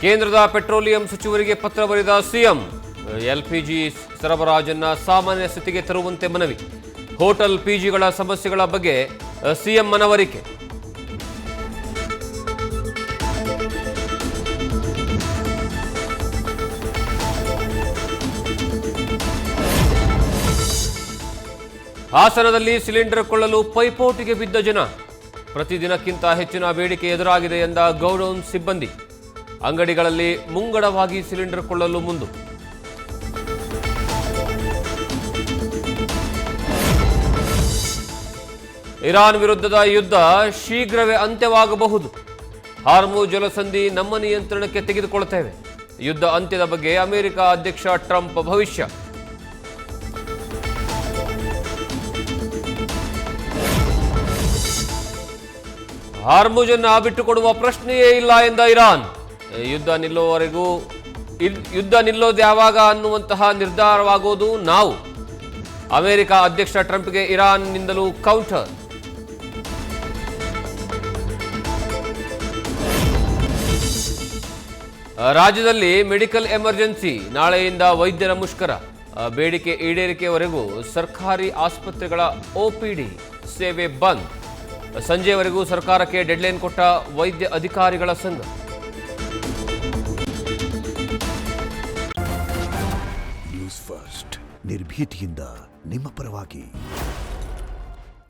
ಕೇಂದ್ರದ ಪೆಟ್ರೋಲಿಯಂ ಸಚಿವರಿಗೆ ಪತ್ರ ಬರೆದ ಸಿಎಂ. ಎಲ್ಪಿಜಿ ಸರಬರಾಜನ್ನ ಸಾಮಾನ್ಯ ಸ್ಥಿತಿಗೆ ತರುವಂತೆ ಮನವಿ. ಹೋಟೆಲ್ ಪಿಜಿಗಳ ಸಮಸ್ಯೆಗಳ ಬಗ್ಗೆ ಸಿಎಂ ಮನವರಿಕೆ. ಹಾಸನದಲ್ಲಿ ಸಿಲಿಂಡರ್ ಕೊಳ್ಳಲು ಪೈಪೋಟಿಗೆ ಬಿದ್ದ ಜನ. ಪ್ರತಿದಿನಕ್ಕಿಂತ ಹೆಚ್ಚಿನ ಬೇಡಿಕೆ ಎದುರಾಗಿದೆ ಎಂದ ಗೌಡೌನ್ ಸಿಬ್ಬಂದಿ. ಅಂಗಡಿಗಳಲ್ಲಿ ಮುಂಗಡವಾಗಿ ಸಿಲಿಂಡರ್ ಕೊಳ್ಳಲು ಮುಂದು. ಇರಾನ್ ವಿರುದ್ಧದ ಯುದ್ಧ ಶೀಘ್ರವೇ ಅಂತ್ಯವಾಗಬಹುದು. ಹಾರ್ಮುಜ್ ಜಲಸಂಧಿ ನಮ್ಮ ನಿಯಂತ್ರಣಕ್ಕೆ ತೆಗೆದುಕೊಳ್ಳುತ್ತೇವೆ. ಯುದ್ಧ ಅಂತ್ಯದ ಬಗ್ಗೆ ಅಮೆರಿಕ ಅಧ್ಯಕ್ಷ ಟ್ರಂಪ್ ಭವಿಷ್ಯ. ಹಾರ್ಮುಜ್ ಅನ್ನು ಬಿಟ್ಟುಕೊಡುವ ಪ್ರಶ್ನೆಯೇ ಇಲ್ಲ ಎಂದ ಇರಾನ್. ಯುದ್ಧ ನಿಲ್ಲೋದು ಯಾವಾಗ ಅನ್ನುವಂತಹ ನಿರ್ಧಾರವಾಗೋದು ನಾವು. ಅಮೆರಿಕ ಅಧ್ಯಕ್ಷ ಟ್ರಂಪ್ಗೆ ಇರಾನ್ನಿಂದಲೂ ಕೌಂಟರ್. ರಾಜ್ಯದಲ್ಲಿ ಮೆಡಿಕಲ್ ಎಮರ್ಜೆನ್ಸಿ. ನಾಳೆಯಿಂದ ವೈದ್ಯರ ಮುಷ್ಕರ. ಬೇಡಿಕೆ ಈಡೇರಿಕೆವರೆಗೂ ಸರ್ಕಾರಿ ಆಸ್ಪತ್ರೆಗಳ ಒಪಿಡಿ ಸೇವೆ ಬಂದ್. ಸಂಜೆವರೆಗೂ ಸರ್ಕಾರಕ್ಕೆ ಡೆಡ್ಲೈನ್ ಕೊಟ್ಟ ವೈದ್ಯ ಅಧಿಕಾರಿಗಳ ಸಂಘ. ನ್ಯೂಸ್ ಫಸ್ಟ್ ನಿರ್ಭೀತಿಯಿಂದ ನಿಮ್ಮ ಪರವಾಗಿ.